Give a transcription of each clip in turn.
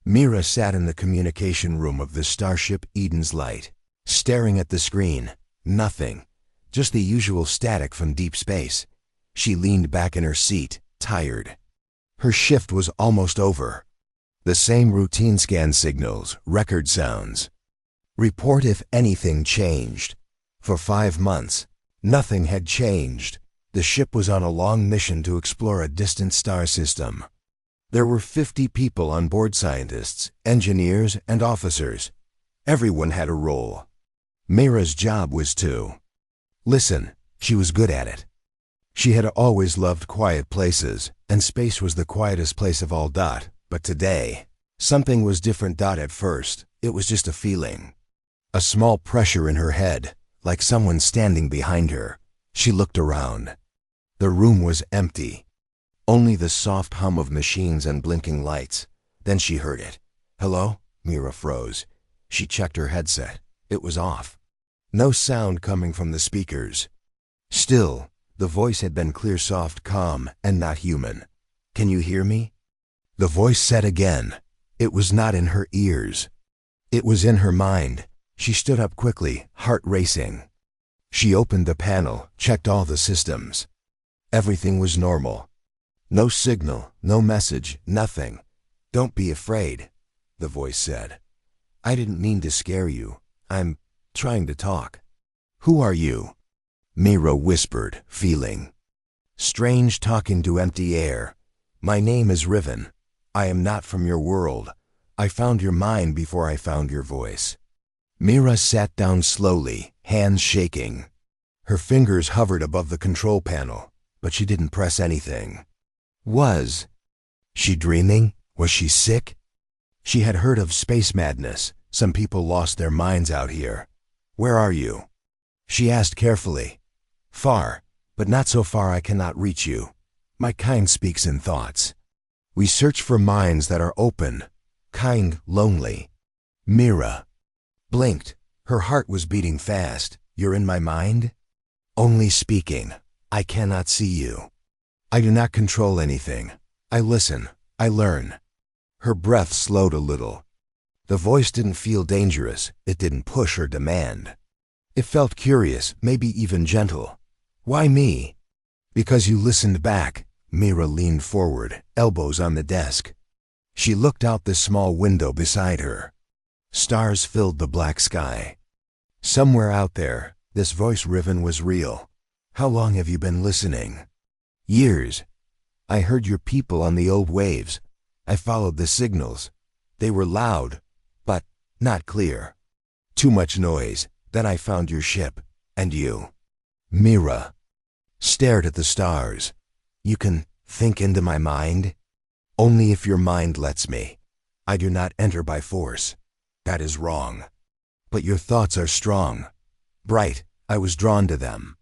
Mira sat in the communication room of the starship Eden's Light, staring at the screen. Nothing, just the usual static from deep space. She leaned back in her seat, tired. Her shift was almost over. The same routine scan signals, record sounds. Report if anything changed. For 5 months, nothing had changed. The ship was on a long mission to explore a distant star system. There were 50 people on board, scientists, engineers, and officers. Everyone had a role. Mira's job was to listen. She was good at it. She had always loved quiet places, and space was the quietest place of all. But today, something was different. At first, it was just a feeling. A small pressure in her head, like someone standing behind her. She looked around. The room was empty. Only the soft hum of machines and blinking lights. Then she heard it. Hello? Mira froze. She checked her headset. It was off. No sound coming from the speakers. Still, the voice had been clear, soft, calm, and not human. Can you hear me? The voice said again. It was not in her ears. It was in her mind. She stood up quickly, heart racing. She opened the panel, checked all the systems. Everything was normal. No signal, no message, nothing. Don't be afraid, the voice said. I didn't mean to scare you. I'm trying to talk. Who are you? Mira whispered, feeling strange, talking to empty air. My name is Riven. I am not from your world. I found your mind before I found your voice. Mira sat down slowly, hands shaking. Her fingers hovered above the control panel, but she didn't press anything. Was she dreaming? Was she sick? She had heard of space madness. Some people lost their minds out here. Where are you? She asked carefully. Far, but not so far I cannot reach you. My kind speaks in thoughts. We search for minds that are open, kind, lonely. Mira blinked. Her heart was beating fast. You're in my mind? Only speaking. I cannot see you. I do not control anything. I listen. I learn. Her breath slowed a little. The voice didn't feel dangerous. It didn't push or demand. It felt curious, maybe even gentle. Why me? Because you listened back. Mira leaned forward, elbows on the desk. She looked out the small window beside her. Stars filled the black sky. Somewhere out there, this voice, Riven, was real. How long have you been listening? Years. I heard your people on the old waves. I followed the signals. They were loud, but not clear. Too much noise. Then I found your ship, and you. Mira stared at the stars. You can think into my mind? Only if your mind lets me. I do not enter by force. That is wrong. But your thoughts are strong. Bright. I was drawn to them.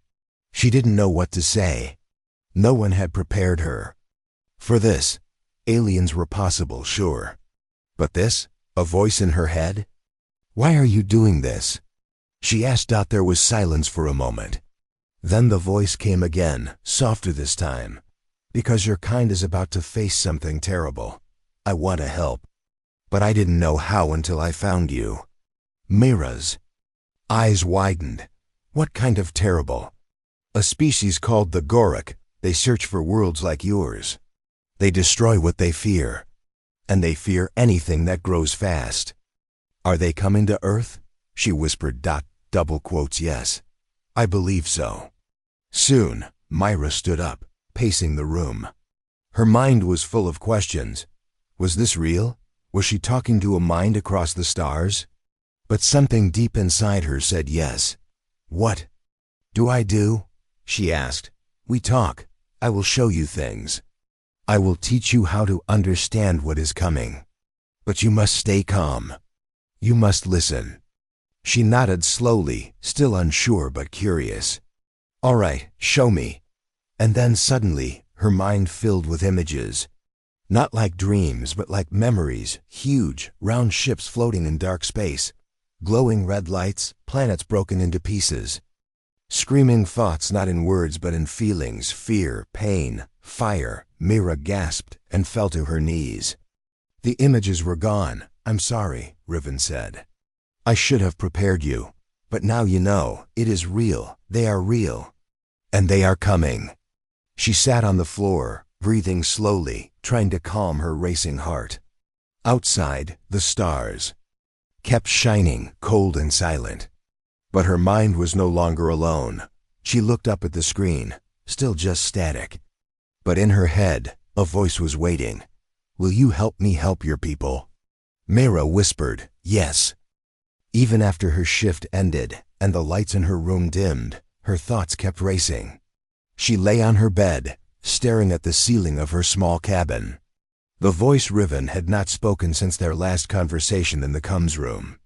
She didn't know what to say. No one had prepared her. For this, aliens were possible, sure. But this, a voice in her head? Why are you doing this? She asked. There was silence for a moment. Then the voice came again, softer this time. Because your kind is about to face something terrible. I want to help. But I didn't know how until I found you. Mira's eyes widened. What kind of terrible? A species called the Gorak. They search for worlds like yours. They destroy what they fear. And they fear anything that grows fast. Are they coming to Earth? She whispered. Double quotes, yes. I believe so. Soon, Mira stood up, pacing the room. Her mind was full of questions. Was this real? Was she talking to a mind across the stars? But something deep inside her said yes. What do I do? She asked. We talk. I will show you things. I will teach you how to understand what is coming. But you must stay calm. You must listen. She nodded slowly, still unsure but curious. All right, show me. And then suddenly, her mind filled with images. Not like dreams, but like memories, huge, round ships floating in dark space, glowing red lights, planets broken into pieces. Screaming thoughts not in words but in feelings, fear, pain, fire. Mira gasped and fell to her knees. The images were gone. I'm sorry, Riven said. I should have prepared you. But now you know, it is real. They are real. And they are coming. She sat on the floor, breathing slowly, trying to calm her racing heart. Outside, the stars kept shining, cold and silent. But her mind was no longer alone. She looked up at the screen, still just static. But in her head, a voice was waiting. Will you help me help your people? Mira whispered, yes. Even after her shift ended and the lights in her room dimmed, her thoughts kept racing. She lay on her bed, staring at the ceiling of her small cabin. The voice Riven had not spoken since their last conversation in the comms room.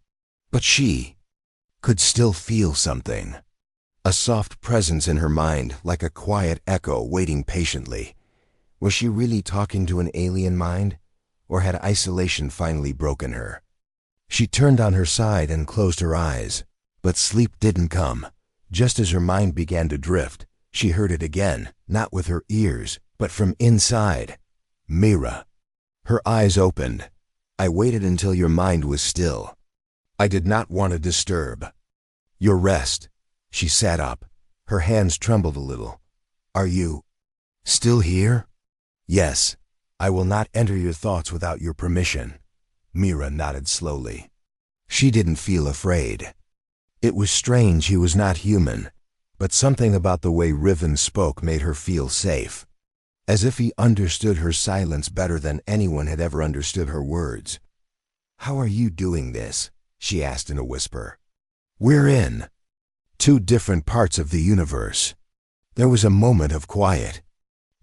But she could still feel something. A soft presence in her mind, like a quiet echo waiting patiently. Was she really talking to an alien mind? Or had isolation finally broken her? She turned on her side and closed her eyes. But sleep didn't come. Just as her mind began to drift, she heard it again, not with her ears, but from inside. Mira. Her eyes opened. I waited until your mind was still. I did not want to disturb your rest. She sat up. Her hands trembled a little. Are you still here? Yes. I will not enter your thoughts without your permission. Mira nodded slowly. She didn't feel afraid. It was strange he was not human, but something about the way Riven spoke made her feel safe. As if he understood her silence better than anyone had ever understood her words. How are you doing this? She asked in a whisper. We're in two different parts of the universe. There was a moment of quiet.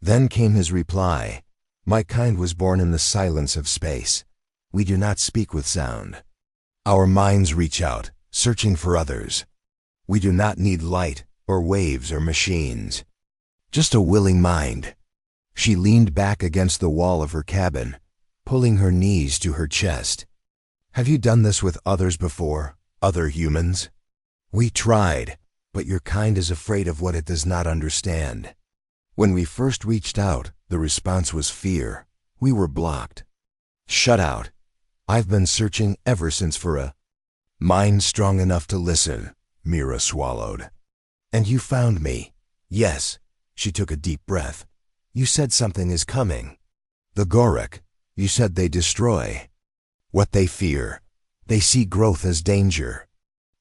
Then came his reply. My kind was born in the silence of space. We do not speak with sound. Our minds reach out, searching for others. We do not need light, or waves, or machines. Just a willing mind. She leaned back against the wall of her cabin, pulling her knees to her chest. Have you done this with others before? Other humans? We tried, but your kind is afraid of what it does not understand. When we first reached out, the response was fear. We were blocked. Shut out. I've been searching ever since for a mind strong enough to listen, Mira swallowed. And you found me. Yes. She took a deep breath. You said something is coming. The Gorak. You said they destroy what they fear. They see growth as danger,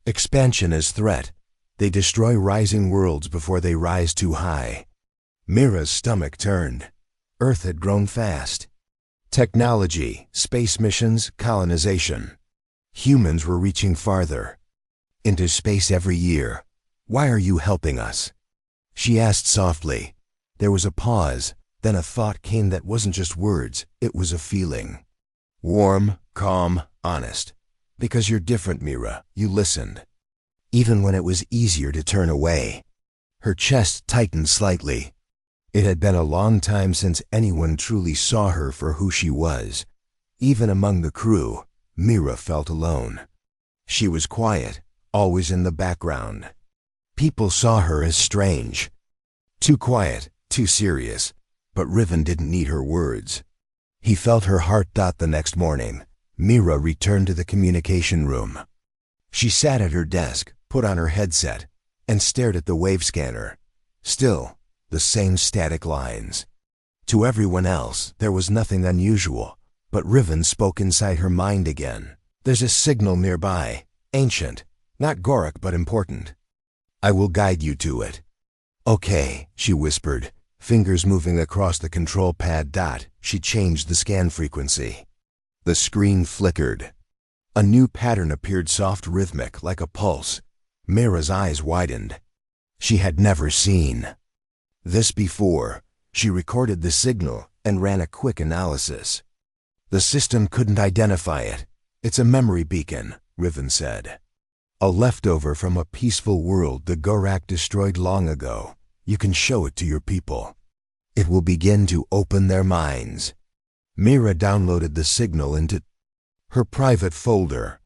expansion as threat. They destroy rising worlds before they rise too high. Mira's stomach turned. Earth had grown fast. Technology, space missions, colonization. Humans were reaching farther into space every year. Why are you helping us? She asked softly. There was a pause, then a thought came that wasn't just words, it was a feeling. Warm, calm, honest. Because you're different, Mira, you listened. Even when it was easier to turn away. Her chest tightened slightly. It had been a long time since anyone truly saw her for who she was. Even among the crew, Mira felt alone. She was quiet, always in the background. People saw her as strange. Too quiet, too serious. But Riven didn't need her words. He felt her heart dot the next morning. Mira returned to the communication room. She sat at her desk, put on her headset, and stared at the wave scanner. Still, the same static lines. To everyone else, there was nothing unusual, but Riven spoke inside her mind again. There's a signal nearby, ancient, not Gorak but important. I will guide you to it. Okay, she whispered, fingers moving across the control pad dot. She changed the scan frequency. The screen flickered. A new pattern appeared, soft, rhythmic, like a pulse. Mira's eyes widened. She had never seen this before. She recorded the signal and ran a quick analysis. The system couldn't identify it. It's a memory beacon, Riven said. A leftover from a peaceful world the Gorak destroyed long ago. You can show it to your people. It will begin to open their minds. Mira downloaded the signal into her private folder.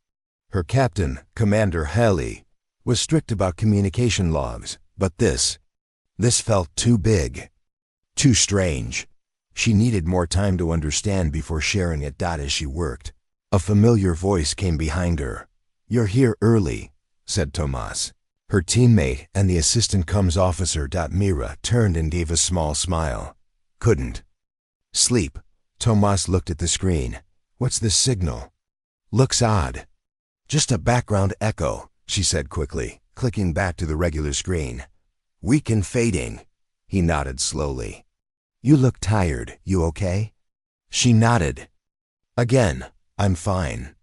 Her captain, Commander Halley, was strict about communication logs, but this felt too big, too strange. She needed more time to understand before sharing it. As she worked, a familiar voice came behind her. "You're here early," said Tomas. Her teammate and the assistant comms officer. Mira turned and gave a small smile. "Couldn't sleep." Tomas looked at the screen. "What's the signal? Looks odd." "Just a background echo," she said quickly, clicking back to the regular screen. "Weak and fading." He nodded slowly. "You look tired. You okay?" She nodded. Again, "I'm fine."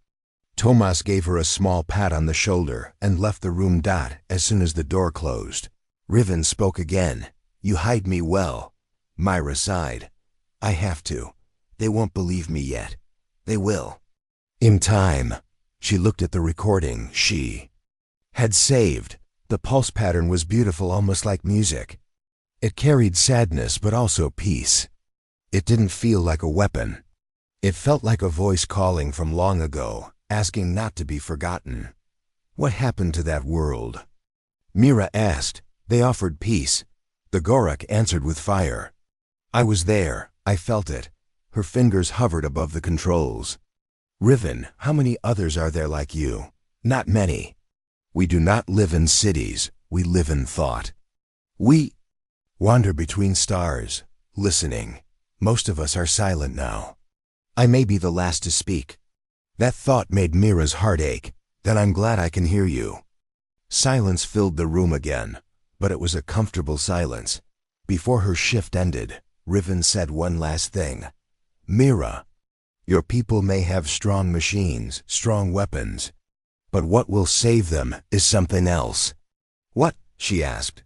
Tomas gave her a small pat on the shoulder and left the room. As soon as the door closed, Riven spoke again. "You hide me well." Myra sighed. "I have to. They won't believe me yet. They will. In time." She looked at the recording she had saved. The pulse pattern was beautiful, almost like music. It carried sadness but also peace. It didn't feel like a weapon. It felt like a voice calling from long ago, asking not to be forgotten. "What happened to that world?" Mira asked. "They offered peace." The Gorak answered with fire. "I was there. I felt it." Her fingers hovered above the controls. "Riven, how many others are there like you?" "Not many. We do not live in cities. We live in thought. We wander between stars, listening. Most of us are silent now. I may be the last to speak." That thought made Mira's heart ache. "Then I'm glad I can hear you." Silence filled the room again, but it was a comfortable silence. Before her shift ended, Riven said one last thing. "Mira, your people may have strong machines, strong weapons, but what will save them is something else." "What?" she asked.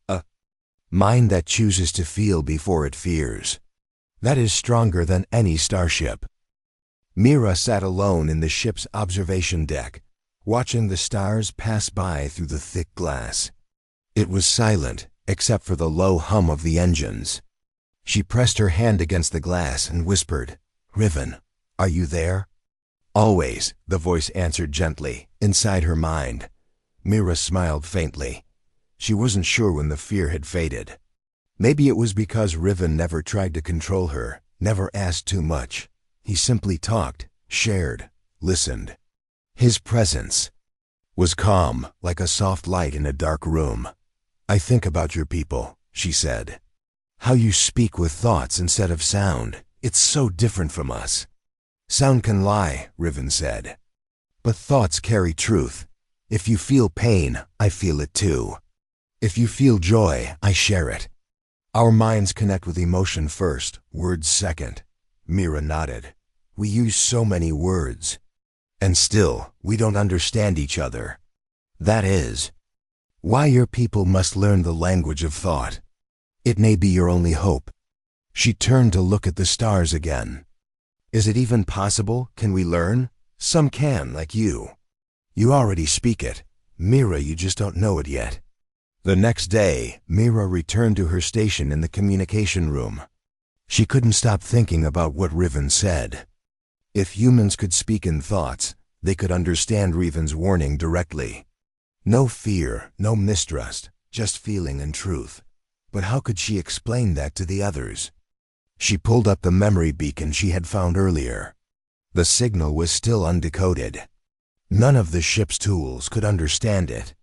"A mind that chooses to feel before it fears. That is stronger than any starship." Mira sat alone in the ship's observation deck, watching the stars pass by through the thick glass. It was silent, except for the low hum of the engines. She pressed her hand against the glass and whispered, "Riven, are you there?" "Always," the voice answered gently, inside her mind. Mira smiled faintly. She wasn't sure when the fear had faded. Maybe it was because Riven never tried to control her, never asked too much. He simply talked, shared, listened. His presence was calm, like a soft light in a dark room. "I think about your people," she said. "How you speak with thoughts instead of sound. It's so different from us." "Sound can lie," Riven said. "But thoughts carry truth. If you feel pain, I feel it too. If you feel joy, I share it. Our minds connect with emotion first, words second." Mira nodded. "We use so many words, and still we don't understand each other. That is why your people must learn the language of thought. It may be your only hope." She turned to look at the stars again. "Is it even possible? Can we learn? Some can, like you. You already speak it. Mira, you just don't know it yet." The next day, Mira returned to her station in the communication room. She couldn't stop thinking about what Riven said. If humans could speak in thoughts, they could understand Riven's warning directly. No fear, no mistrust, just feeling and truth. But how could she explain that to the others? She pulled up the memory beacon she had found earlier. The signal was still undecoded. None of the ship's tools could understand it.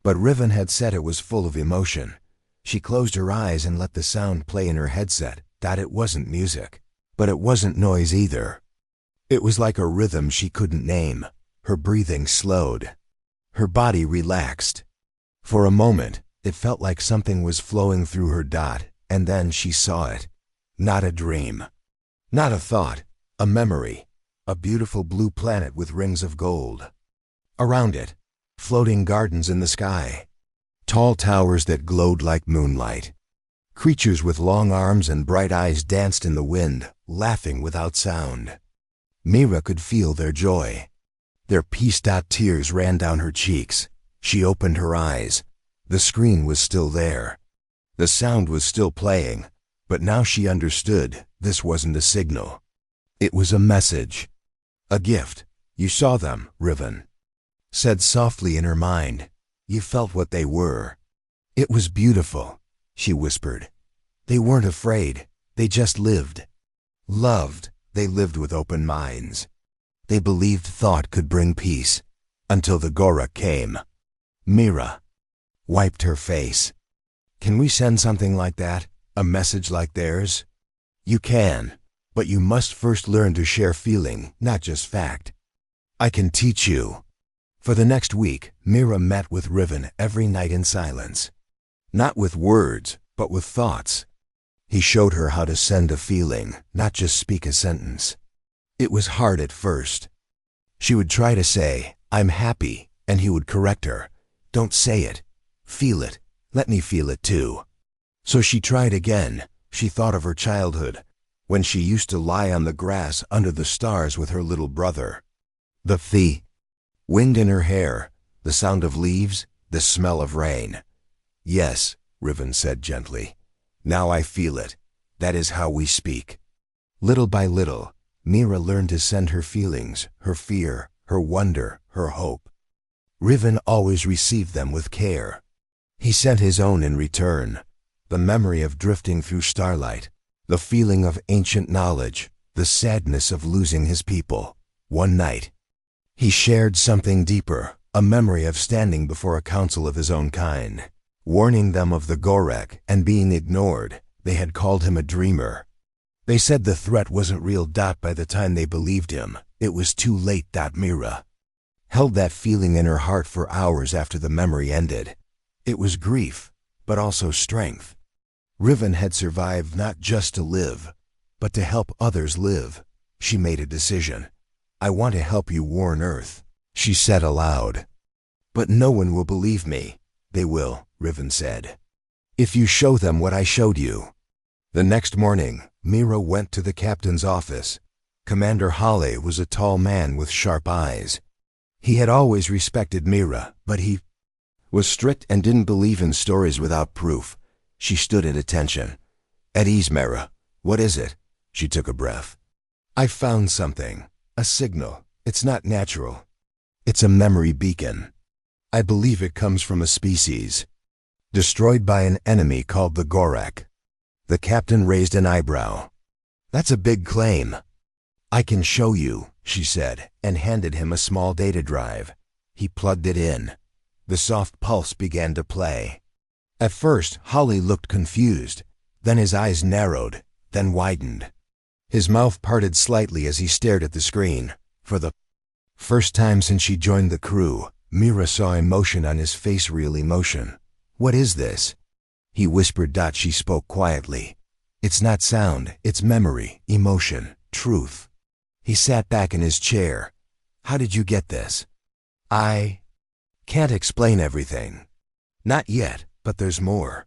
But Riven had said it was full of emotion. She closed her eyes and let the sound play in her headset. It wasn't music, but it wasn't noise either. It was like a rhythm she couldn't name. Her breathing slowed. Her body relaxed. For a moment, it felt like something was flowing through her. And then she saw it. Not a dream. Not a thought. A memory. A beautiful blue planet with rings of gold. Around it, floating gardens in the sky. Tall towers that glowed like moonlight. Creatures with long arms and bright eyes danced in the wind, laughing without sound. Mira could feel their joy. Their peace. Tears ran down her cheeks. She opened her eyes. The screen was still there. The sound was still playing, but now she understood this wasn't a signal. It was a message. A gift. "You saw them," Riven said softly in her mind. "You felt what they were." "It was beautiful," she whispered. "They weren't afraid. They just lived. Loved. They lived with open minds. They believed thought could bring peace, until the Gorak came. Mira wiped her face. Can we send something like that? A message like theirs? You can, but you must first learn to share feeling, not just fact. I can teach you. For the next week, Mira met with Riven every night in silence. Not with words, but with thoughts. He showed her how to send a feeling, not just speak a sentence. It was hard at first. She would try to say, "I'm happy," and he would correct her. "Don't say it. Feel it. Let me feel it too." So she tried again. She thought of her childhood, when she used to lie on the grass under the stars with her little brother. The wind in her hair, the sound of leaves, the smell of rain. "Yes," Riven said gently. "Now I feel it. That is how we speak." Little by little, Mira learned to send her feelings, her fear, her wonder, her hope. Riven always received them with care. He sent his own in return, the memory of drifting through starlight, the feeling of ancient knowledge, the sadness of losing his people. One night, he shared something deeper, a memory of standing before a council of his own kind, warning them of the Gorak and being ignored. They had called him a dreamer. They said the threat wasn't real. By the time they believed him, it was too late. Mira held that feeling in her heart for hours after the memory ended. It was grief, but also strength. Riven had survived not just to live, but to help others live. She made a decision. "I want to help you warn Earth," she said aloud. "But no one will believe me." "They will," Riven said, "if you show them what I showed you." The next morning, Mira went to the captain's office. Commander Halle was a tall man with sharp eyes. He had always respected Mira, but he was strict and didn't believe in stories without proof. She stood at attention. "At ease, Mira. What is it?" She took a breath. "I found something. A signal. It's not natural. It's a memory beacon. I believe it comes from a species destroyed by an enemy called the Gorak." The captain raised an eyebrow. "That's a big claim." "I can show you," she said, and handed him a small data drive. He plugged it in. The soft pulse began to play. At first, Holly looked confused. Then his eyes narrowed, then widened. His mouth parted slightly as he stared at the screen. For the first time since she joined the crew, Mira saw emotion on his face, real emotion. "What is this?" he whispered. She spoke quietly. "It's not sound, it's memory, emotion, truth." He sat back in his chair. "How did you get this?" "I can't explain everything. Not yet, but there's more.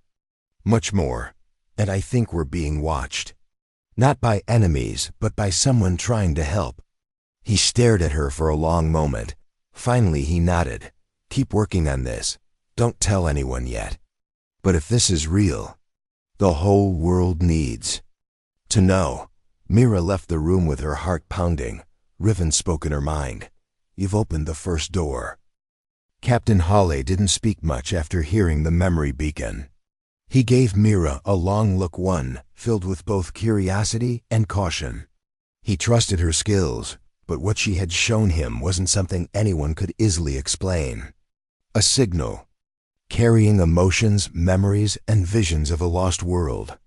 Much more. And I think we're being watched. Not by enemies, but by someone trying to help." He stared at her for a long moment. Finally he nodded. "Keep working on this. Don't tell anyone yet. But if this is real, the whole world needs to know." Mira left the room with her heart pounding. Riven spoke in her mind. "You've opened the first door." Captain Halle didn't speak much after hearing the memory beacon. He gave Mira a long look, one filled with both curiosity and caution. He trusted her skills, but what she had shown him wasn't something anyone could easily explain. A signal, carrying emotions, memories, and visions of a lost world.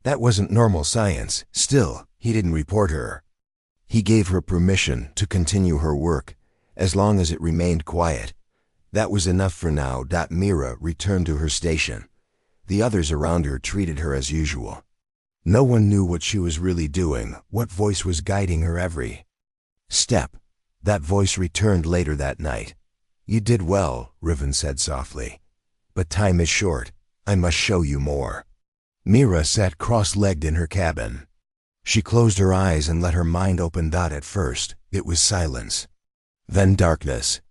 That wasn't normal science. Still, he didn't report her. He gave her permission to continue her work, as long as it remained quiet. That was enough for now. Mira returned to her station. The others around her treated her as usual. No one knew what she was really doing, what voice was guiding her every step. That voice returned later that night. "You did well," Riven said softly. "But time is short. I must show you more." Mira sat cross-legged in her cabin. She closed her eyes and let her mind open. At first, it was silence. Then darkness.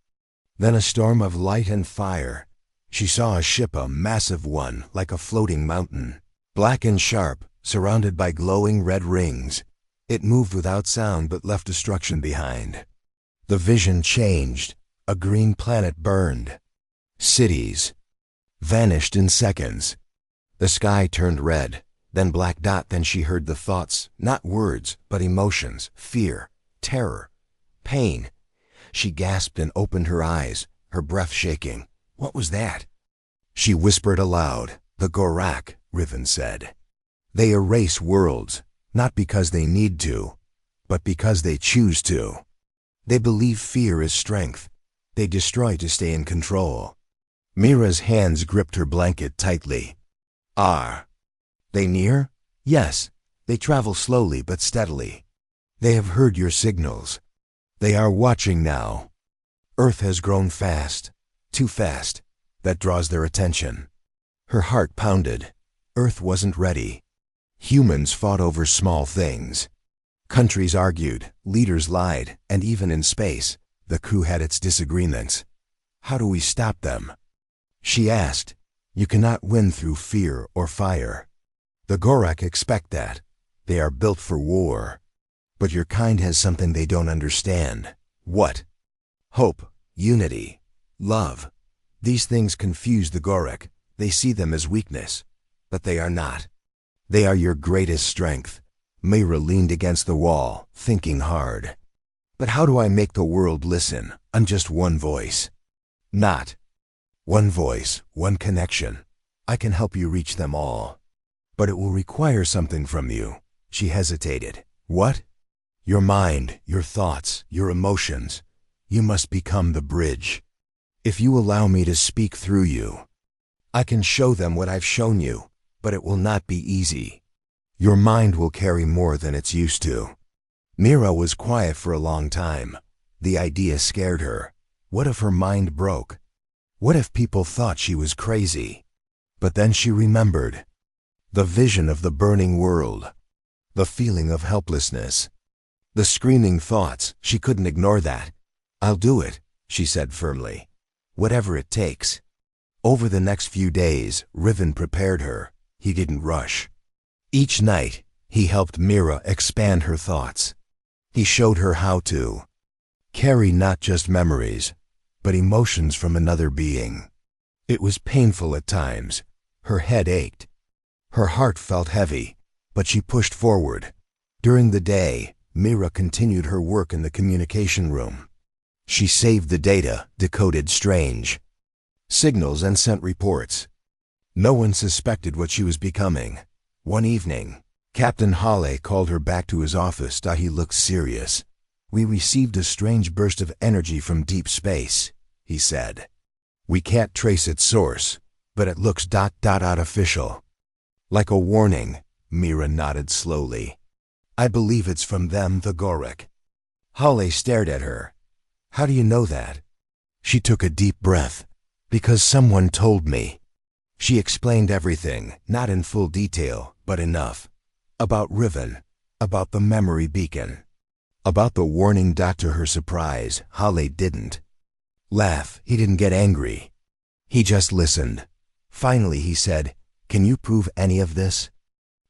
Then a storm of light and fire. She saw a ship, a massive one, like a floating mountain. Black and sharp, surrounded by glowing red rings. It moved without sound but left destruction behind. The vision changed. A green planet burned. Cities vanished in seconds. The sky turned red. Then black dot, then she heard the thoughts, not words, but emotions, fear, terror, pain. She gasped and opened her eyes, her breath shaking. What was that? She whispered aloud. The Gorak, Riven said. They erase worlds, not because they need to, but because they choose to. They believe fear is strength. They destroy to stay in control. Mira's hands gripped her blanket tightly. Are they near? Yes. They travel slowly but steadily. They have heard your signals. They are watching now. Earth has grown fast, too fast. That draws their attention. Her heart pounded. Earth wasn't ready. Humans fought over small things. Countries argued, leaders lied, and even in space, the crew had its disagreements. How do we stop them? She asked. You cannot win through fear or fire. The Gorak expect that. They are built for war. But your kind has something they don't understand. What? Hope, unity, love. These things confuse the Gorak. They see them as weakness. But they are not. They are your greatest strength. Mira leaned against the wall, thinking hard. But how do I make the world listen? I'm just one voice. Not. One voice, one connection. I can help you reach them all. But it will require something from you. She hesitated. What? Your mind, your thoughts, your emotions. You must become the bridge. If you allow me to speak through you, I can show them what I've shown you, but it will not be easy. Your mind will carry more than it's used to. Mira was quiet for a long time. The idea scared her. What if her mind broke? What if people thought she was crazy? But then she remembered. The vision of the burning world. The feeling of helplessness. The screaming thoughts. She couldn't ignore that. I'll do it, she said firmly. Whatever it takes. Over the next few days, Riven prepared her. He didn't rush. Each night, he helped Mira expand her thoughts. He showed her how to carry not just memories, but emotions from another being. It was painful at times. Her head ached. Her heart felt heavy, but she pushed forward. During the day, Mira continued her work in the communication room. She saved the data, decoded strange signals, and sent reports. No one suspected what she was becoming. One evening, Captain Hale called her back to his office. He looked serious. We received a strange burst of energy from deep space, he said. We can't trace its source, but it looks artificial. Like a warning, Mira nodded slowly. I believe it's from them, the Gorak. Hale stared at her. How do you know that? She took a deep breath. Because someone told me. She explained everything, not in full detail, but enough. About Riven, about the memory beacon, about the warning. To her surprise, Hale didn't laugh. He didn't get angry. He just listened. Finally he said, Can you prove any of this?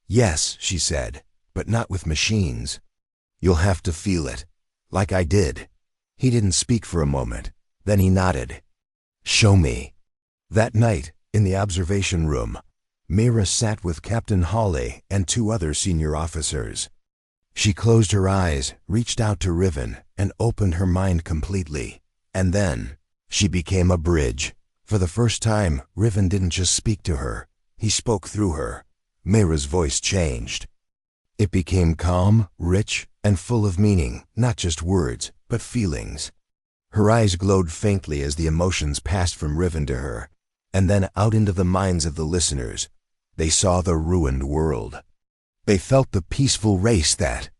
Yes, she said, but not with machines. You'll have to feel it, like I did. He didn't speak for a moment. Then he nodded. Show me. That night, in the observation room, Mira sat with Captain Hale and 2 other senior officers. She closed her eyes, reached out to Riven, and opened her mind completely. And then, she became a bridge. For the first time, Riven didn't just speak to her. He spoke through her. Mira's voice changed. It became calm, rich, and full of meaning, not just words, but feelings. Her eyes glowed faintly as the emotions passed from Riven to her, and then out into the minds of the listeners. They saw the ruined world. They felt the peaceful race that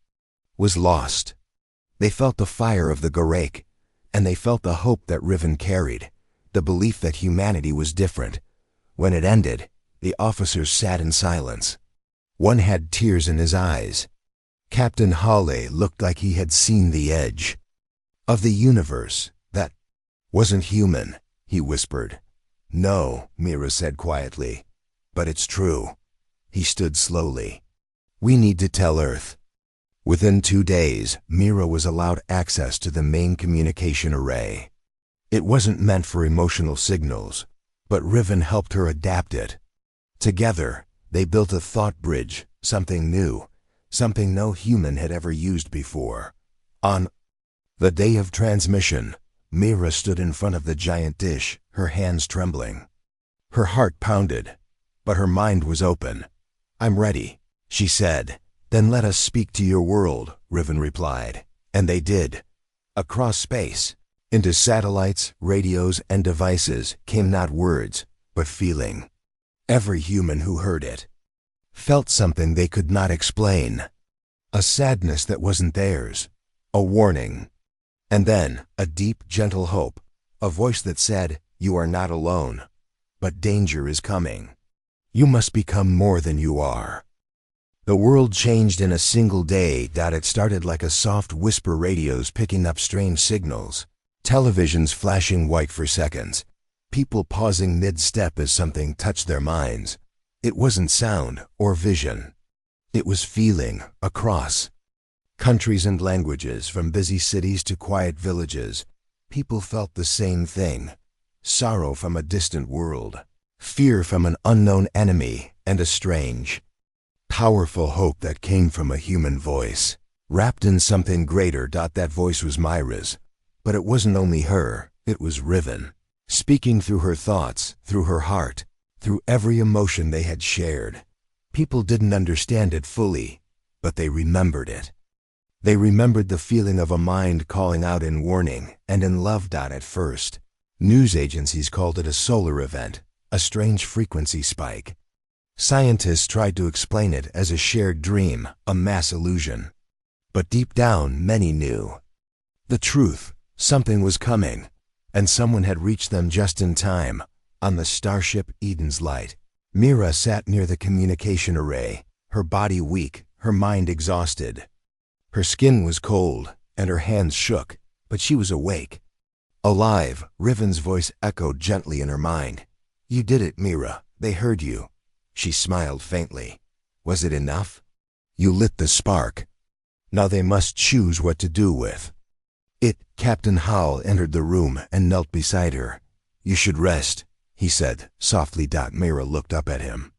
was lost. They felt the fire of the Gorak, and they felt the hope that Riven carried, the belief that humanity was different. When it ended, the officers sat in silence. One had tears in his eyes. Captain Hale looked like he had seen the edge of the universe. That wasn't human, he whispered. No, Mira said quietly, but it's true. He stood slowly. We need to tell Earth. Within 2 days, Mira was allowed access to the main communication array. It wasn't meant for emotional signals, but Riven helped her adapt it. Together, They built a thought bridge, something new, something no human had ever used before. On the day of transmission, Mira stood in front of the giant dish, her hands trembling. Her heart pounded, but her mind was open. "I'm ready," she said. "Then let us speak to your world," Riven replied. And they did. Across space, into satellites, radios, and devices came not words, but feeling. Every human who heard it felt something they could not explain. A sadness that wasn't theirs, a warning, and then a deep, gentle hope, a voice that said, "You are not alone, but danger is coming. You must become more than you are." The world changed in a single day. It started like a soft whisper, radios picking up strange signals, televisions flashing white for seconds, people pausing mid-step as something touched their minds. It wasn't sound or vision. It was feeling across countries and languages, from busy cities to quiet villages. People felt the same thing: sorrow from a distant world, fear from an unknown enemy, and a strange, powerful hope that came from a human voice, wrapped in something greater. That voice was Myra's, but it wasn't only her, it was Riven, speaking through her thoughts, through her heart, through every emotion they had shared. People didn't understand it fully, but they remembered it. They remembered the feeling of a mind calling out in warning and in love. At first, news agencies called it a solar event, a strange frequency spike. Scientists tried to explain it as a shared dream, a mass illusion. But deep down, many knew the truth. Something was coming, and someone had reached them just in time. On the starship Eden's Light, Mira sat near the communication array, her body weak, her mind exhausted. Her skin was cold, and her hands shook, but she was awake. Alive, Riven's voice echoed gently in her mind. "You did it, Mira. They heard you." She smiled faintly. "Was it enough?" "You lit the spark. Now they must choose what to do with it." Captain Howell entered the room and knelt beside her. "You should rest," he said softly. Mira looked up at him.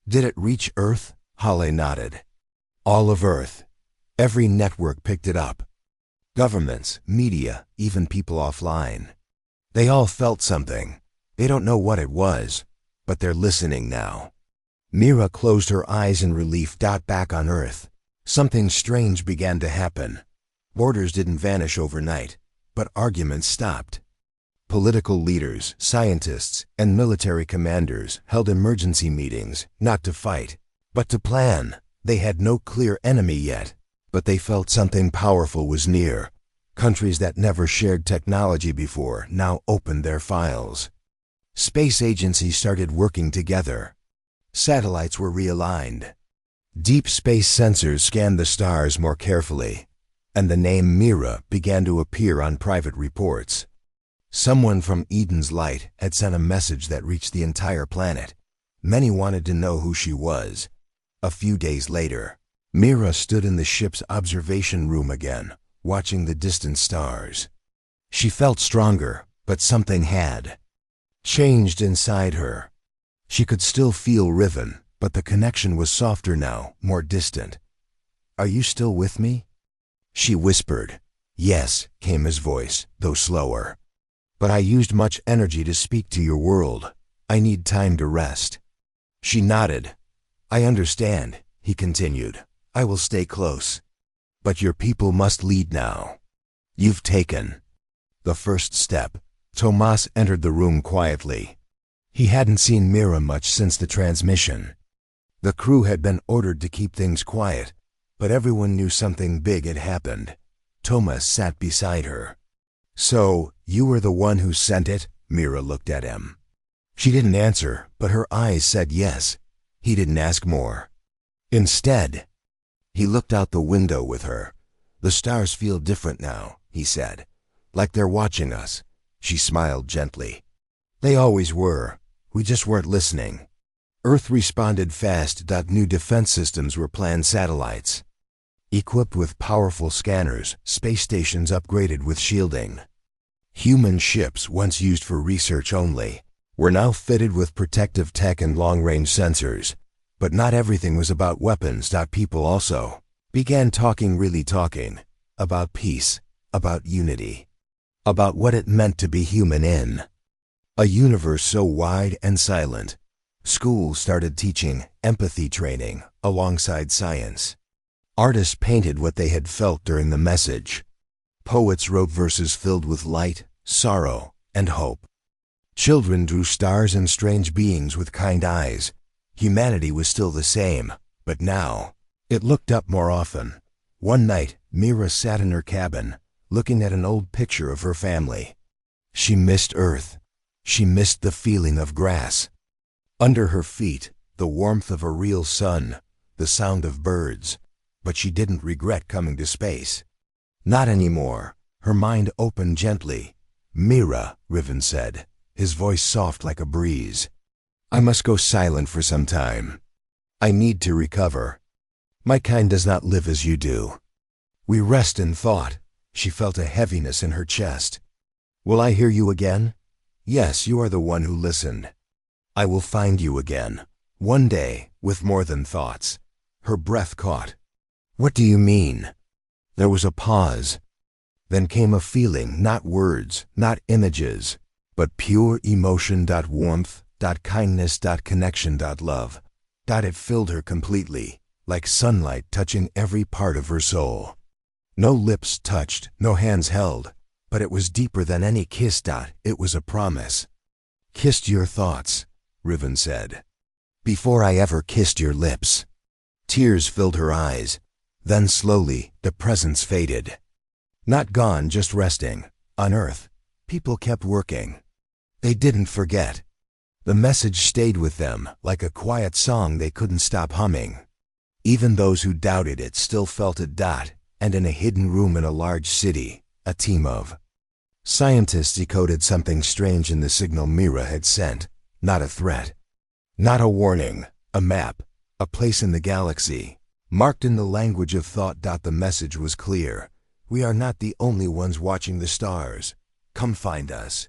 "Did it reach Earth?" Hale nodded. "All of Earth. Every network picked it up. Governments, media, even people offline. They all felt something. They don't know what it was, but they're listening now." Mira closed her eyes in relief. Back on Earth, something strange began to happen. Borders didn't vanish overnight, but arguments stopped. Political leaders, scientists, and military commanders held emergency meetings, not to fight, but to plan. They had no clear enemy yet, but they felt something powerful was near. Countries that never shared technology before now opened their files. Space agencies started working together. Satellites were realigned. Deep space sensors scanned the stars more carefully, and the name Mira began to appear on private reports. Someone from Eden's Light had sent a message that reached the entire planet. Many wanted to know who she was. A few days later, Mira stood in the ship's observation room again, watching the distant stars. She felt stronger, but something had changed inside her. She could still feel Riven, but the connection was softer now, more distant. "Are you still with me?" she whispered. "Yes," came his voice, though slower. "But I used much energy to speak to your world. I need time to rest." She nodded. "I understand," he continued. "I will stay close. But your people must lead now. You've taken the first step." Tomas entered the room quietly. He hadn't seen Mira much since the transmission. The crew had been ordered to keep things quiet, but everyone knew something big had happened. Tomas sat beside her. "So, you were the one who sent it?" Mira looked at him. She didn't answer, but her eyes said yes. He didn't ask more. Instead, he looked out the window with her. "The stars feel different now," he said. "Like they're watching us." She smiled gently. "They always were. We just weren't listening." Earth responded fast. New defense systems were planned: satellites equipped with powerful scanners, space stations upgraded with shielding. Human ships, once used for research only, were now fitted with protective tech and long-range sensors. But not everything was about weapons. People also began talking, really talking, about peace, about unity, about what it meant to be human in a universe so wide and silent. Schools started teaching empathy training alongside science. Artists painted what they had felt during the message. Poets wrote verses filled with light, sorrow, and hope. Children drew stars and strange beings with kind eyes. Humanity was still the same, but now it looked up more often. One night, Mira sat in her cabin, looking at an old picture of her family. She missed Earth. She missed the feeling of grass under her feet, the warmth of a real sun, the sound of birds. But she didn't regret coming to space. Not anymore. Her mind opened gently. "Mira," Riven said, his voice soft like a breeze. "I must go silent for some time. I need to recover. My kind does not live as you do." We rest in thought. She felt a heaviness in her chest. "Will I hear you again?" "Yes, you are the one who listened. I will find you again. One day, with more than thoughts." Her breath caught. "What do you mean?" There was a pause. Then came a feeling, not words, not images, but pure emotion. Warmth, kindness, connection, love. It filled her completely, like sunlight touching every part of her soul. No lips touched, no hands held, but it was deeper than any kiss. It was a promise. "Kissed your thoughts," Riven said, "before I ever kissed your lips." Tears filled her eyes. Then slowly, the presence faded. Not gone, just resting. On Earth, people kept working. They didn't forget. The message stayed with them, like a quiet song they couldn't stop humming. Even those who doubted it still felt it. And in a hidden room in a large city, a team of scientists decoded something strange in the signal Mira had sent. Not a threat. Not a warning. A map. A place in the galaxy. Marked in the language of thought. The message was clear. "We are not the only ones watching the stars. Come find us."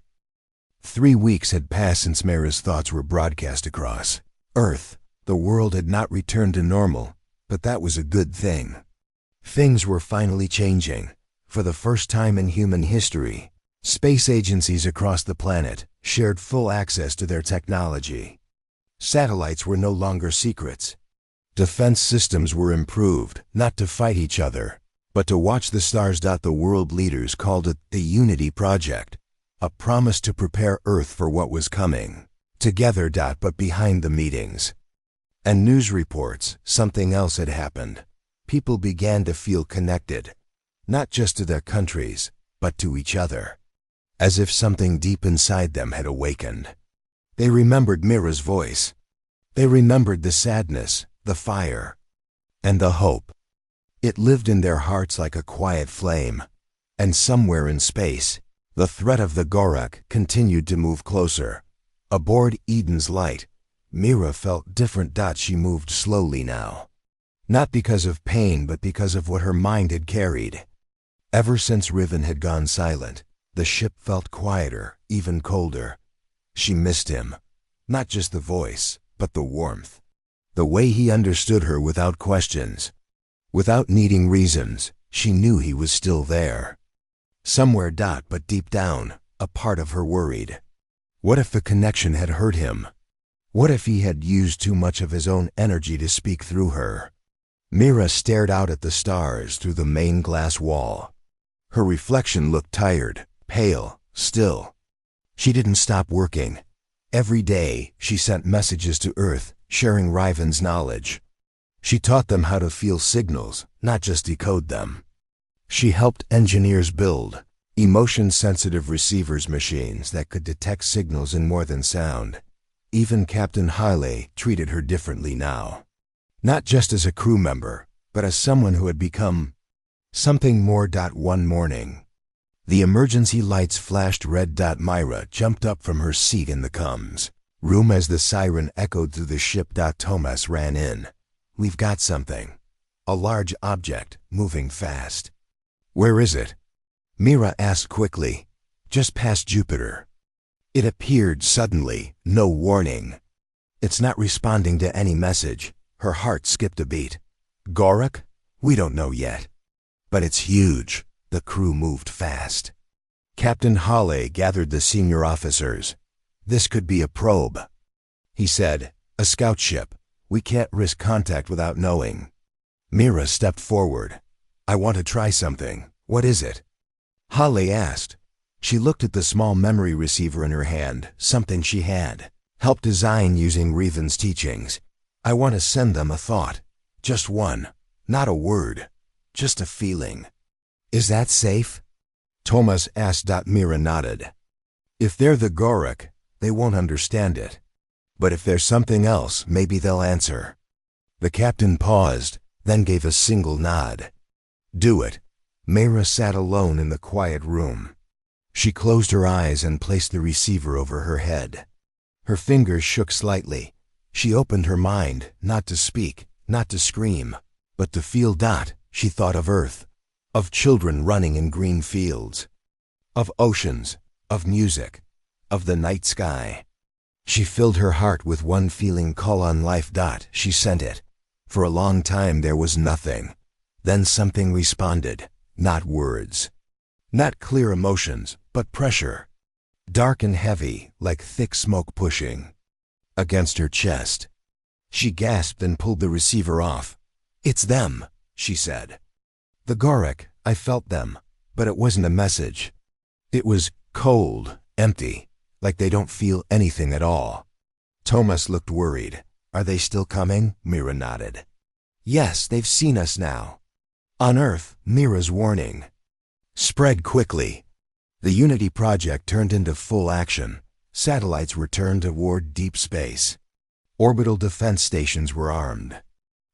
3 weeks had passed since Mira's thoughts were broadcast across Earth. The world had not returned to normal, but that was a good thing. Things were finally changing. For the first time in human history, space agencies across the planet shared full access to their technology. Satellites were no longer secrets. Defense systems were improved, not to fight each other, but to watch the stars. The world leaders called it the Unity Project, a promise to prepare Earth for what was coming. Together. But behind the meetings and news reports, something else had happened. People began to feel connected, not just to their countries, but to each other, as if something deep inside them had awakened. They remembered Mira's voice. They remembered the sadness, the fire, and the hope. It lived in their hearts like a quiet flame. And somewhere in space, the threat of the Gorak continued to move closer. Aboard Eden's Light, Mira felt different. She moved slowly now. Not because of pain, but because of what her mind had carried. Ever since Riven had gone silent, the ship felt quieter, even colder. She missed him. Not just the voice, but the warmth. The way he understood her without questions. Without needing reasons, she knew he was still there. Somewhere. But deep down, a part of her worried. What if the connection had hurt him? What if he had used too much of his own energy to speak through her? Mira stared out at the stars through the main glass wall. Her reflection looked tired, pale, still. She didn't stop working. Every day, she sent messages to Earth, sharing Riven's knowledge. She taught them how to feel signals, not just decode them. She helped engineers build emotion-sensitive receivers machines that could detect signals in more than sound. Even Captain Haile treated her differently now. Not just as a crew member, but as someone who had become something more. One morning, the emergency lights flashed red. Mira jumped up from her seat in the comms room as the siren echoed through the ship. Thomas ran in. "We've got something. A large object, moving fast." "Where is it?" Mira asked quickly. "Just past Jupiter." It appeared suddenly, no warning. "It's not responding to any message. Her heart skipped a beat. Gorak? We don't know yet. But it's huge. The crew moved fast. Captain Hale gathered the senior officers. This could be a probe. He said, a scout ship. We can't risk contact without knowing. Mira stepped forward. I want to try something. What is it? Hale asked. She looked at the small memory receiver in her hand, something she had helped design using Revan's teachings. I want to send them a thought. Just one. Not a word. Just a feeling. Is that safe? Thomas asked. Mira nodded. If they're the Gorak, they won't understand it. But if there's something else, maybe they'll answer. The captain paused, then gave a single nod. Do it. Mira sat alone in the quiet room. She closed her eyes and placed the receiver over her head. Her fingers shook slightly. She opened her mind, not to speak, not to scream, but to feel. She thought of Earth, of children running in green fields, of oceans, of music, of the night sky. She filled her heart with one feeling. Call on life. She sent it. For a long time there was nothing. Then something responded, not words. Not clear emotions, but pressure. Dark and heavy, like thick smoke pushing against her chest. She gasped and pulled the receiver off. It's them, she said. The Gorak, I felt them, but it wasn't a message. It was cold, empty, like they don't feel anything at all. Thomas looked worried. Are they still coming? Mira nodded. Yes, they've seen us now. On Earth, Mira's warning spread quickly. The Unity project turned into full action. Satellites returned toward deep space. Orbital defense stations were armed.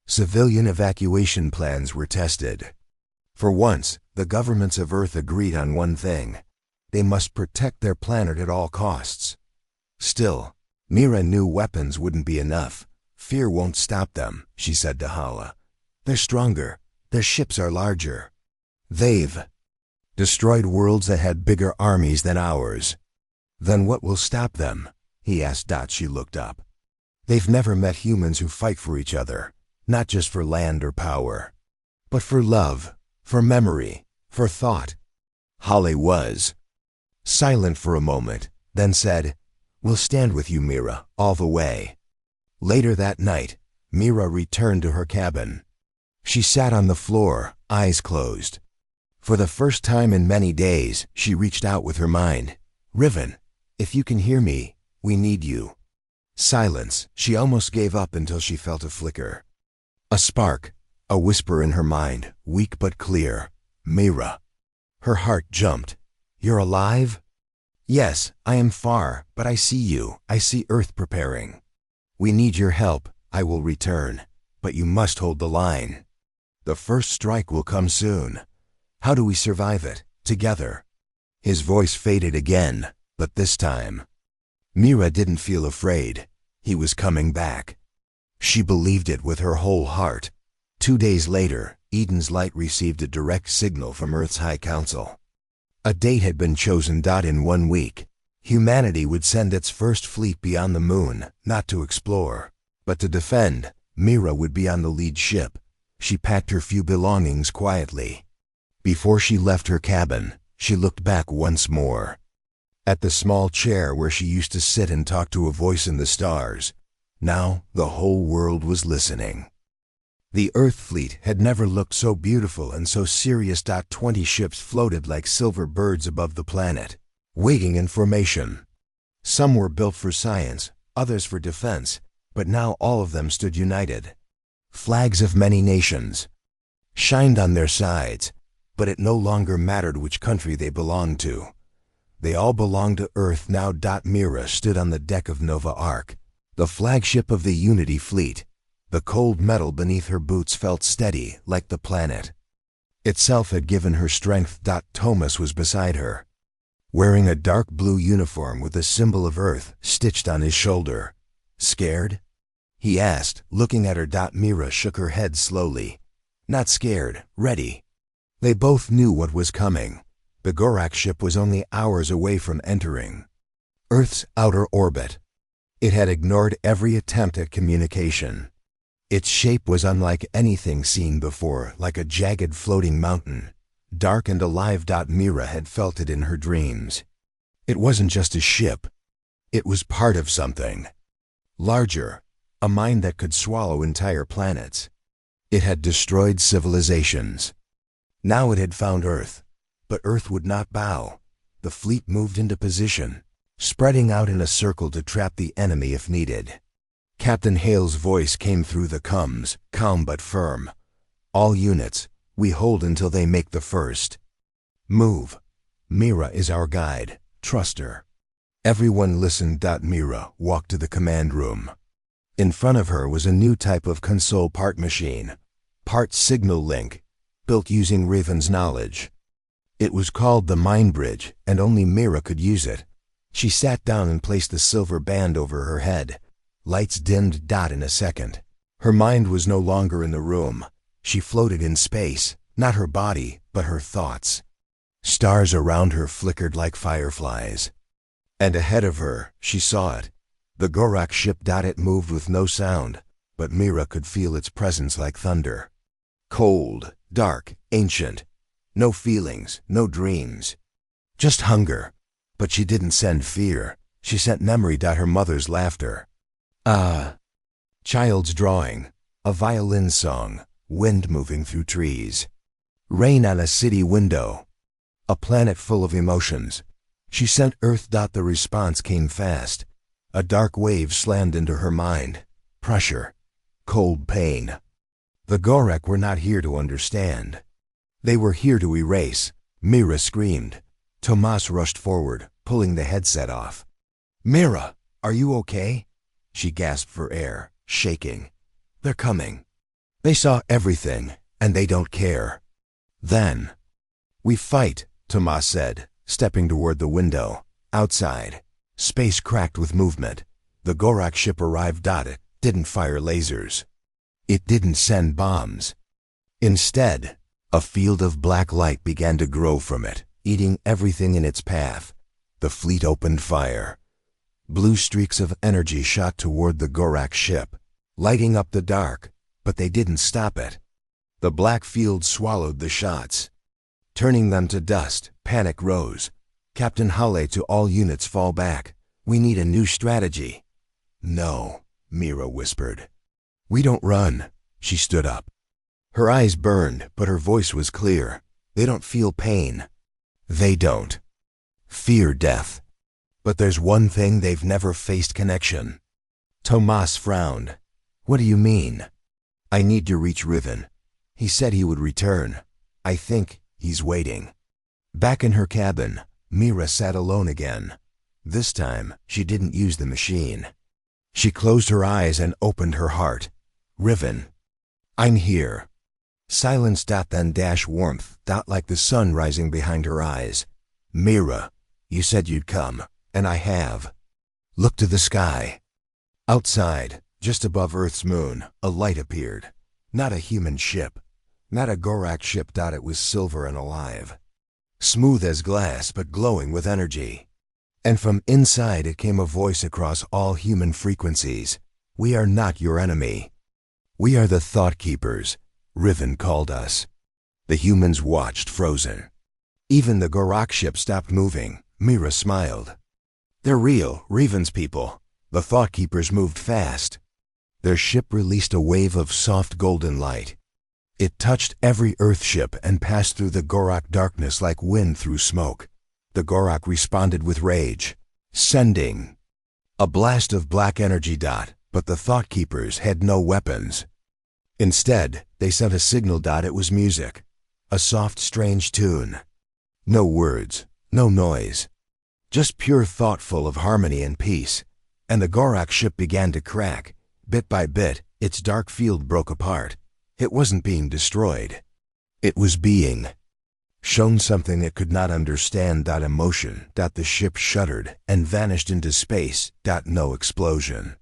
Civilian evacuation plans were tested. For once, the governments of Earth agreed on one thing. They must protect their planet at all costs. Still, Mira knew weapons wouldn't be enough. Fear won't stop them, she said to Hala. They're stronger. Their ships are larger. They've destroyed worlds that had bigger armies than ours. Then what will stop them? He asked. She looked up. They've never met humans who fight for each other, not just for land or power, but for love, for memory, for thought. Hale was silent for a moment, then said, We'll stand with you, Mira, all the way. Later that night, Mira returned to her cabin. She sat on the floor, eyes closed. For the first time in many days, she reached out with her mind. Riven, if you can hear me, we need you. Silence. She almost gave up until she felt a flicker. A spark, a whisper in her mind, weak but clear. Mira. Her heart jumped. You're alive? Yes, I am far, but I see you. I see Earth preparing. We need your help. I will return. But you must hold the line. The first strike will come soon. How do we survive it? Together. His voice faded again, but this time, Mira didn't feel afraid. He was coming back. She believed it with her whole heart. 2 days later, Eden's Light received a direct signal from Earth's High Council. A date had been chosen. In 1 week, humanity would send its first fleet beyond the moon, not to explore, but to defend. Mira would be on the lead ship. She packed her few belongings quietly. Before she left her cabin, she looked back once more. At the small chair where she used to sit and talk to a voice in the stars. Now the whole world was listening. The Earth fleet had never looked so beautiful and so serious. 20 ships floated like silver birds above the planet, waiting in formation. Some were built for science, others for defense, but now all of them stood united. Flags of many nations shined on their sides, but it no longer mattered which country they belonged to. They all belonged to Earth now. Mira stood on the deck of Nova Ark, the flagship of the Unity fleet. The cold metal beneath her boots felt steady, like the planet itself had given her strength. Thomas was beside her, wearing a dark blue uniform with the symbol of Earth stitched on his shoulder. Scared? He asked, looking at her. Mira shook her head slowly. Not scared, ready. They both knew what was coming. The Gorak ship was only hours away from entering Earth's outer orbit. It had ignored every attempt at communication. Its shape was unlike anything seen before, like a jagged floating mountain, dark and alive. Mira had felt it in her dreams. It wasn't just a ship. It was part of something larger, a mind that could swallow entire planets. It had destroyed civilizations. Now it had found Earth, but Earth would not bow. The fleet moved into position, spreading out in a circle to trap the enemy if needed. Captain Hale's voice came through the comms, calm but firm. All units, we hold until they make the first move. Mira is our guide. Trust her. Everyone listened. Mira walked to the command room. In front of her was a new type of console part machine, part signal link, built using Raven's knowledge. It was called the Mind Bridge, and only Mira could use it. She sat down and placed the silver band over her head. Lights dimmed. In a second, her mind was no longer in the room. She floated in space, not her body, but her thoughts. Stars around her flickered like fireflies. And ahead of her, she saw it. The Gorak ship. It moved with no sound, but Mira could feel its presence like thunder. Cold, dark, ancient. No feelings, no dreams. Just hunger. But she didn't send fear. She sent memory. Her mother's laughter. Child's drawing. A violin song. Wind moving through trees. Rain on a city window. A planet full of emotions. She sent Earth. The response came fast. A dark wave slammed into her mind. Pressure. Cold pain. The Gorak were not here to understand. They were here to erase. Mira screamed. Tomas rushed forward, pulling the headset off. Mira, are you okay? She gasped for air, shaking. They're coming. They saw everything, and they don't care. Then, we fight, Tomas said, stepping toward the window. Outside, space cracked with movement. The Gorak ship arrived. It didn't fire lasers. It didn't send bombs. Instead, a field of black light began to grow from it, eating everything in its path. The fleet opened fire. Blue streaks of energy shot toward the Gorak ship, lighting up the dark, but they didn't stop it. The black field swallowed the shots, turning them to dust. Panic rose. Captain Hale, to all units, fall back. We need a new strategy. No, Mira whispered. We don't run. She stood up. Her eyes burned, but her voice was clear. They don't feel pain. They don't fear death. But there's one thing they've never faced: connection. Tomas frowned. What do you mean? I need to reach Riven. He said he would return. I think he's waiting. Back in her cabin, Mira sat alone again. This time, she didn't use the machine. She closed her eyes and opened her heart. Riven. I'm here. Silence. Then warmth. Like the sun rising behind her eyes. Mira, you said you'd come, and I have. Look to the sky. Outside, just above Earth's moon, a light appeared. Not a human ship. Not a Gorak ship. It was silver and alive. Smooth as glass, but glowing with energy. And from inside it came a voice across all human frequencies. We are not your enemy. We are the Thought Keepers. Riven called us. The humans watched, frozen. Even the Gorak ship stopped moving. Mira smiled. They're real, Riven's people. The Thought Keepers moved fast. Their ship released a wave of soft golden light. It touched every Earth ship and passed through the Gorak darkness like wind through smoke. The Gorak responded with rage, sending a blast of black energy. But the Thought Keepers had no weapons. Instead, they sent a signal. It was music. A soft, strange tune. No words, no noise. Just pure thought, full of harmony and peace. And the Gorak ship began to crack. Bit by bit, its dark field broke apart. It wasn't being destroyed. It was being shown something it could not understand. Emotion. The ship shuddered and vanished into space. No explosion.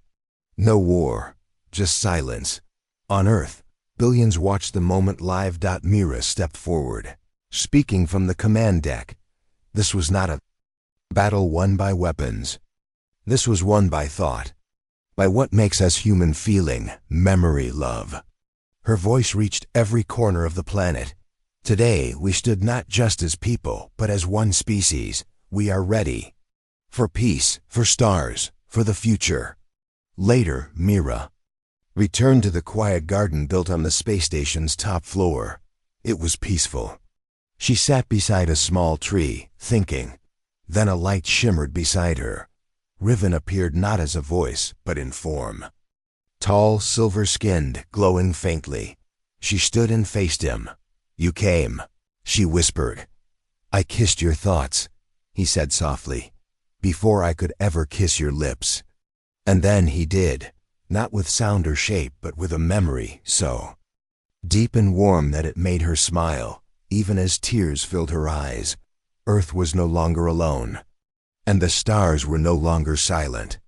No war. Just silence. On Earth, billions watched the moment live. Mira stepped forward, speaking from the command deck. This was not a battle won by weapons. This was won by thought. by what makes us human feeling, memory, love. Her voice reached every corner of the planet. Today, we stood not just as people, but as one species. We are ready. For peace, for stars, for the future. Later, Mira returned to the quiet garden built on the space station's top floor. It was peaceful. She sat beside a small tree, thinking. Then a light shimmered beside her. Riven appeared not as a voice, but in form. Tall, silver-skinned, glowing faintly. She stood and faced him. "You came," she whispered. "I kissed your thoughts," he said softly, "before I could ever kiss your lips." And then he did, not with sound or shape, but with a memory so deep and warm that it made her smile, even as tears filled her eyes. Earth was no longer alone, and the stars were no longer silent.